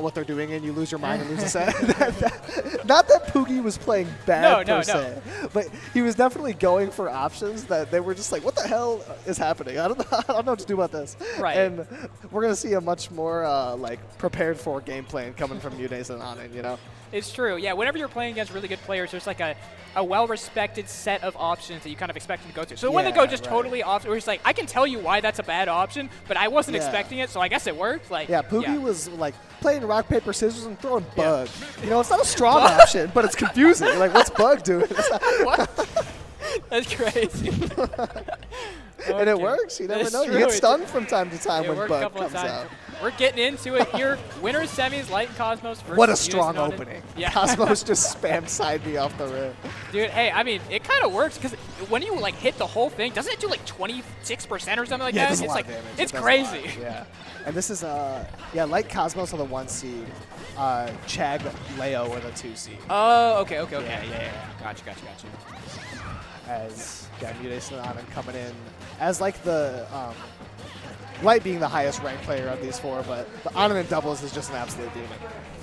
what they're doing and you lose your mind and lose a set. Not that Poogie was playing bad per se, but he was definitely going for options that they were just like, what the hell is happening? I don't know what to do about this. Right. And we're going to see a much more like prepared for game plan coming from MuteAce and Onin, you know? It's true. Yeah, whenever you're playing against really good players, there's like a well-respected set of options that you kind of expect them to go to. So when they go just totally off, we're just like, I can tell you why that's a bad option, but I wasn't expecting it, so I guess it worked. Like, Poogie was like playing rock, paper, scissors and throwing bug. You know, it's not a strong option, but it's confusing. Like, what's bug doing? What? That's crazy. And it works. You never know. You get stunned from time to time when bug comes out. We're getting into it here. Winners semis, Light and Cosmos versus What a strong opening. Yeah. Cosmos just spammed side B off the rim. Dude, hey, I mean, it kind of works because when you like hit the whole thing, doesn't it do like 26% or something like that? It's like damage. It's crazy. Yeah. And this is Light Cosmos are the 1 seed. Chag Leo are the 2 seed. Oh, okay. Yeah. Gotcha. As MuteAce and Onin coming in as like the Light being the highest ranked player of these 4, but the Onin in doubles is just an absolute demon.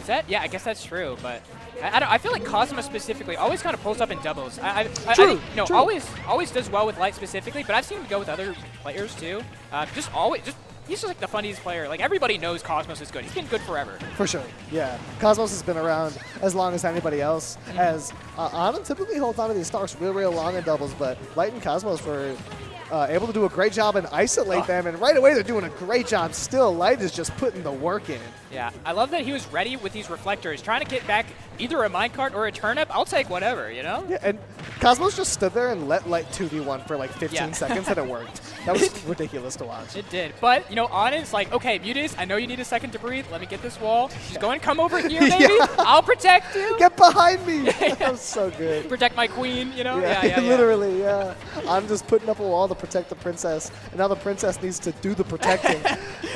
Is that? Yeah, I guess that's true, but I feel like Cosmos specifically always kind of pulls up in doubles. I think, always does well with Light specifically, but I've seen him go with other players too. He's just like the funniest player. Like, everybody knows Cosmos is good. He's been good forever. For sure, yeah. Cosmos has been around as long as anybody else. As Onin typically holds on to these stocks real long in doubles, but Light and Cosmos were able to do a great job and isolate them, and right away they're doing a great job still. Light is just putting the work in. Yeah, I love that he was ready with these reflectors, trying to get back either a minecart or a turnip. I'll take whatever, you know? Yeah, and Cosmos just stood there and let Light 2v1 for like 15 seconds, and it worked. That was ridiculous to watch. It did. But, you know, Onin's like, okay, MuteAce, I know you need a second to breathe. Let me get this wall. She's going, come over here, baby. I'll protect you. Get behind me. That was so good. Protect my queen, you know? Yeah. Literally, yeah. I'm just putting up a wall to protect the princess, and now the princess needs to do the protecting.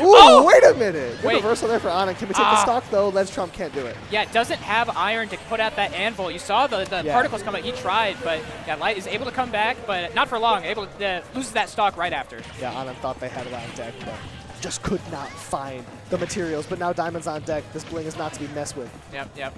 Ooh, wait a minute. Good reversal there for Onin. Can we take the stock, though? Ledge Trump can't do it. Yeah, it doesn't have iron to put out that anvil. You saw the particles come out. He tried, but Light is able to come back, but not for long. Able to loses that stock right after. Yeah, Onin thought they had it on deck, but just could not find the materials. But now Diamond's on deck. This bling is not to be messed with. Yep.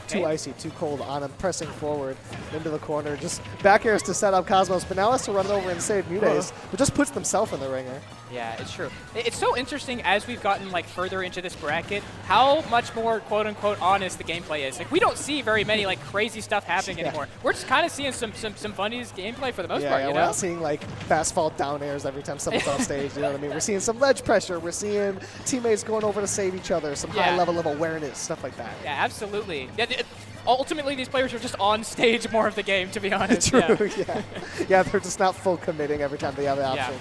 Too icy, too cold. Onin pressing forward into the corner. Just back airs to set up Cosmos, but now has to run it over and save MuteAce, but just puts themselves in the ringer. Yeah, it's true. It's so interesting as we've gotten like further into this bracket, how much more quote-unquote honest the gameplay is. Like, we don't see very many like crazy stuff happening anymore. We're just kind of seeing some funny gameplay for the most part. Yeah, we're not seeing like fast fall down airs every time someone's off stage. You know what I mean? We're seeing some ledge pressure. We're seeing teammates going over to save each other. Some high level of awareness, stuff like that. Yeah, absolutely. Ultimately, these players are just on stage more of the game, to be honest. True, yeah, they're just not full committing every time they have the option.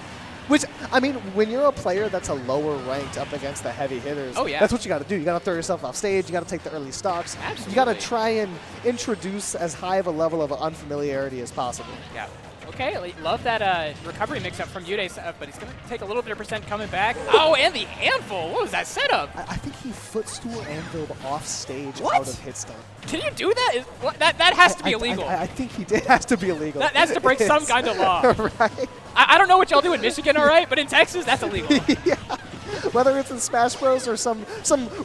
Which, I mean, when you're a player that's a lower ranked up against the heavy hitters, that's what you got to do. You got to throw yourself off stage. You got to take the early stocks. Absolutely. You got to try and introduce as high of a level of unfamiliarity as possible. Yeah. Okay, love that recovery mix-up from MuteAce, but he's going to take a little bit of percent coming back. Oh, and the anvil! What was that setup? I think he footstool anviled off stage out of hit stun. Can you do that? That has to be illegal. I think he did. It has to be illegal. That has to break some kind of law. Right. I don't know what y'all do in Michigan, all right? But in Texas, that's illegal. Yeah. Whether it's in Smash Bros. Or some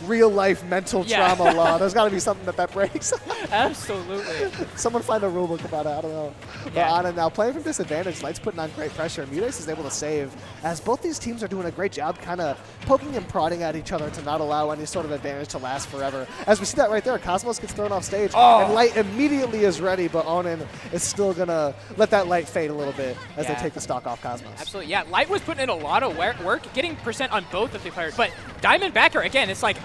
real-life mental trauma law, there's got to be something that breaks. Absolutely. Someone find a rule book about it. I don't know. But Onin now playing from disadvantage. Light's putting on great pressure. MuteAce is able to save, as both these teams are doing a great job kind of poking and prodding at each other to not allow any sort of advantage to last forever. As we see that right there, Cosmos gets thrown off stage, and Light immediately is ready, but Onin is still going to let that Light fade a little bit as they take the stock off Cosmos. Absolutely, yeah. Light was putting in a lot of work, getting percent on both of the players. But Diamond backer, again, it's like,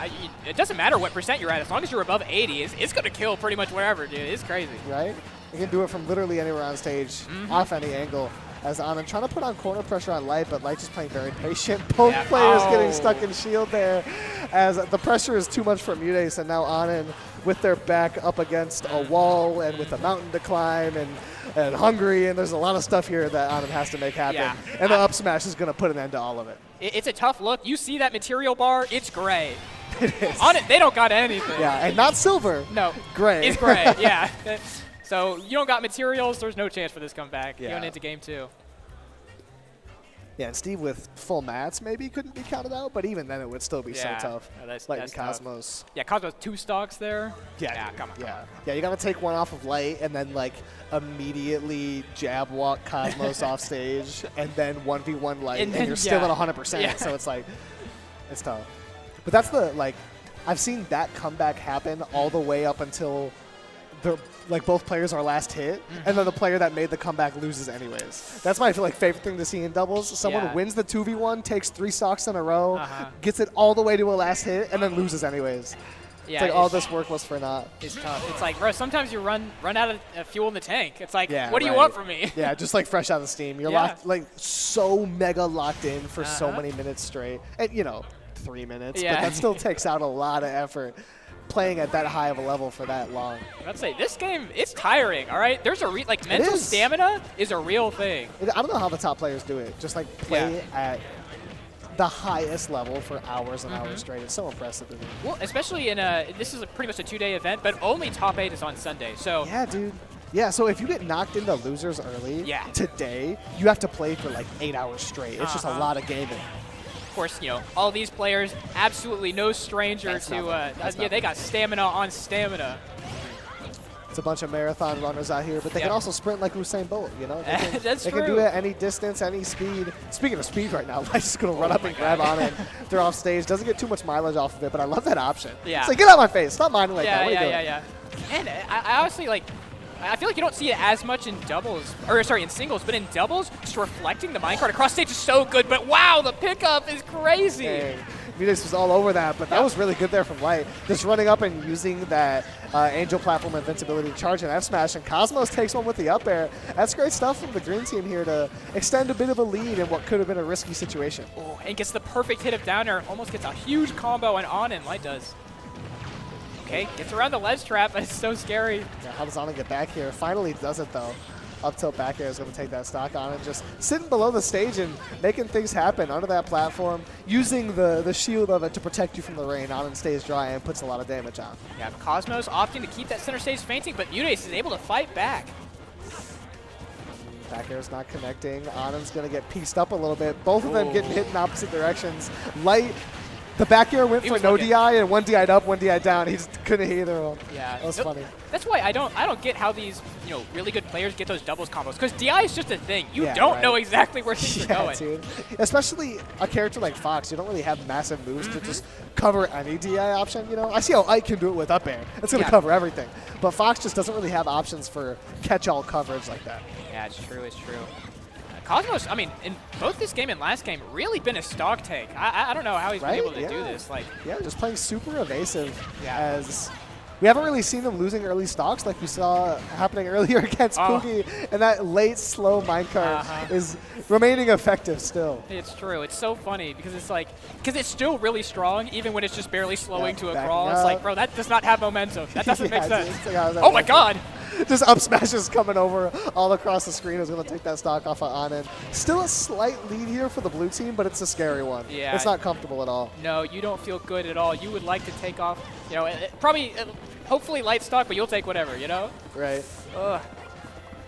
it doesn't matter what percent you're at. As long as you're above 80, it's going to kill pretty much wherever, dude. It's crazy. Right? You can do it from literally anywhere on stage, off any angle. As Onin trying to put on corner pressure on Light, but Light just playing very patient. Both players getting stuck in shield there, as the pressure is too much for MuteAce, and now Onin with their back up against a wall and with a mountain to climb and hungry, and there's a lot of stuff here that Onin has to make happen. Yeah. And the up smash is going to put an end to all of it. It's a tough look. You see that material bar, it's gray. It is. On it, they don't got anything. Yeah, and not silver. No. Gray. It's gray, yeah. So you don't got materials, there's no chance for this comeback going into game 2. Yeah, and Steve with full mats maybe couldn't be counted out, but even then it would still be so tough. Light and Cosmos. Yeah, Cosmos 2 stocks there. Yeah, come on. Yeah, you gotta take one off of Light and then like immediately jab walk Cosmos off stage and then 1v1 Light and you're still at 100%. Yeah. So it's like, it's tough. But that's the, like, I've seen that comeback happen all the way up until both players are last hit, and then the player that made the comeback loses anyways. That's my favorite thing to see in doubles. Someone wins the 2v1, takes 3 stocks in a row, gets it all the way to a last hit, and then loses anyways. Yeah, it's like all this work was for naught. It's tough. It's like, bro, sometimes you run out of fuel in the tank. It's like, what do you want from me? Yeah, just like fresh out of steam. You're locked, like so mega locked in for so many minutes straight. And 3 minutes, but that still takes out a lot of effort. Playing at that high of a level for that long. I'd say this game, it's tiring, all right? There's a mental stamina is a real thing. I don't know how the top players do it. Just like play at the highest level for hours and hours straight. It's so impressive to me. Well, especially in this is pretty much a 2-day event, but only top 8 is on Sunday. So yeah, dude. Yeah, so if you get knocked into losers early today, you have to play for like 8 hours straight. It's just a lot of gaming. Of course, all these players, absolutely no stranger to, they got stamina on stamina. It's a bunch of marathon runners out here, but they can also sprint like Usain Bolt, That's true. They can do it at any distance, any speed. Speaking of speed right now, Light's just going to run up and grab on it. They're off stage. Doesn't get too much mileage off of it, but I love that option. Yeah. It's like, get out of my face. Stop minding like that. What are you doing? Yeah. And I honestly, I feel like you don't see it as much in in singles, but in doubles, just reflecting the minecart across stage is so good. But wow, the pickup is crazy. Dang. MuteAce was all over that, but that was really good there from Light. Just running up and using that Angel platform invincibility to charge an F smash, and Cosmos takes one with the up air. That's great stuff from the green team here to extend a bit of a lead in what could have been a risky situation. Oh, and gets the perfect hit of down air, almost gets a huge combo on Onin. Light does. Okay, gets around the ledge trap, but it's so scary. Yeah, how does Onin get back here? Finally does it, though. Up tilt back air is going to take that stock on and just sitting below the stage and making things happen under that platform, using the shield of it to protect you from the rain. Onin stays dry and puts a lot of damage on. Yeah, Cosmos opting to keep that center stage fainting, but MuteAce is able to fight back. Back air's not connecting. Onin's going to get pieced up a little bit. Both of them getting hit in opposite directions. Light. The back air went for no DI, and one DI'd up, one DI down. He just couldn't hit either of them. Yeah, that was funny. That's why I don't get how these really good players get those doubles combos, because DI is just a thing. You don't know exactly where things are going. Dude. Especially a character like Fox, you don't really have massive moves to just cover any DI option. I see how Ike can do it with up air. It's going to cover everything, but Fox just doesn't really have options for catch-all coverage like that. Yeah, it's true. It's true. Cosmos, I mean, in both this game and last game, really been a stock take. I don't know how he's been able to do this. Yeah, just playing super evasive. As we haven't really seen him losing early stocks like we saw happening earlier against Pookie, and that late, slow minecart is remaining effective still. It's true. It's so funny because because it's still really strong, even when it's just barely slowing to a crawl. It's like, bro, that does not have momentum. That doesn't make sense. Oh my God. Just up smashes coming over all across the screen is going to take that stock off of Onin. Still a slight lead here for the blue team, but it's a scary one. Yeah. It's not comfortable at all. No, you don't feel good at all. You would like to take off, hopefully light stock, but you'll take whatever, Right. Ugh.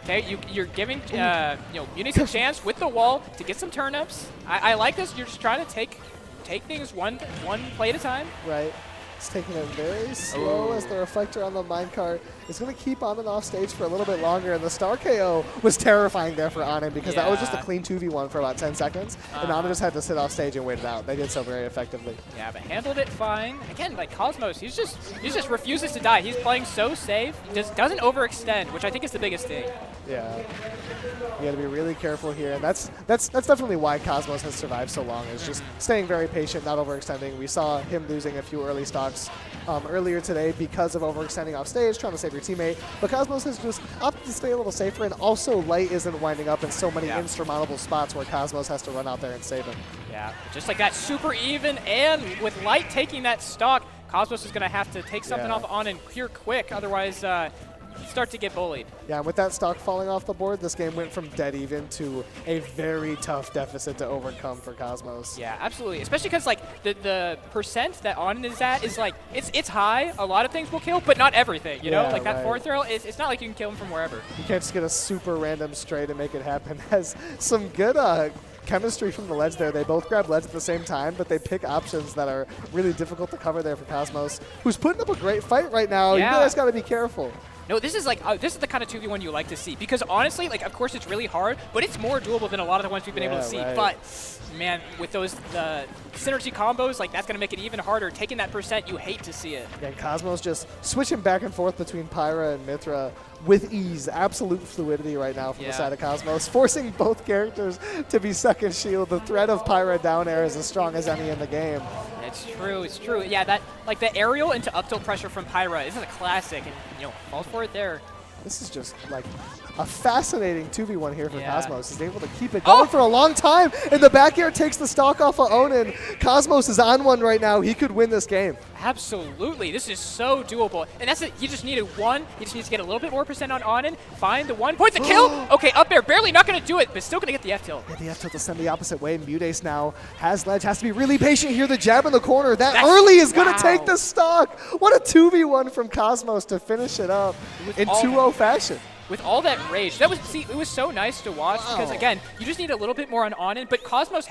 Okay, you're giving MuteAce a chance with the wall to get some turnips. I like this. You're just trying to take things one play at a time. Right. It's taking it very slow as the reflector on the minecart is going to keep on and off stage for a little bit longer. And the star KO was terrifying there for Onin because that was just a clean 2v1 for about 10 seconds. And Onin just had to sit off stage and wait it out. They did so very effectively. Yeah, but handled it fine. Again, like Cosmos, he just refuses to die. He's playing so safe. He just doesn't overextend, which I think is the biggest thing. Yeah. You got to be really careful here. And that's definitely why Cosmos has survived so long, is just staying very patient, not overextending. We saw him losing a few early stocks earlier today because of overextending off stage, trying to save your teammate. But Cosmos has just opted to stay a little safer, and also Light isn't winding up in so many insurmountable spots where Cosmos has to run out there and save him. Yeah, just like that, super even, and with Light taking that stock, Cosmos is going to have to take something off on and clear quick, otherwise start to get bullied. Yeah, and with that stock falling off the board, this game went from dead even to a very tough deficit to overcome for Cosmos. Yeah, absolutely. Especially because the percent that Onin is at is it's high. A lot of things will kill, but not everything. You know, like that fourth throw, it's not like you can kill him from wherever. You can't just get a super random straight and make it happen. Has some good chemistry from the ledge there. They both grab ledge at the same time, but they pick options that are really difficult to cover there for Cosmos, who's putting up a great fight right now. Yeah. You guys got to be careful. No, this is like this is the kind of 2v1 you like to see, because honestly, like, of course it's really hard, but it's more doable than a lot of the ones we've been able to see. Right. But man, with those synergy combos, like, that's gonna make it even harder. Taking that percent, you hate to see it. And Cosmos just switching back and forth between Pyra and Mithra with ease. Absolute fluidity right now from the side of Cosmos, forcing both characters to be second shield. The threat of Pyra down air is as strong as any in the game. It's true, it's true. Yeah, that, like, the aerial into up tilt pressure from Pyra, this is a classic, and, you know, falls for it there. This is just like a fascinating 2v1 here for Yeah. Cosmos. He's able to keep it going for a long time, and the back air takes the stock off of Onin. Cosmos is on one right now. He could win this game. Absolutely, this is so doable. And that's it, he just needed one. He just needs to get a little bit more percent on Onin, find the 1 point, the kill! Okay, up there, barely not gonna do it, but still gonna get the F tilt. Yeah, the F tilt to send the opposite way. MuteAce now has ledge, has to be really patient here. The jab in the corner, that's early is going to take the stock. What a 2v1 from Cosmos to finish it up in 2-0 fashion. With all that rage, that was, see, it was so nice to watch because, again, you just need a little bit more on Onin, but Cosmos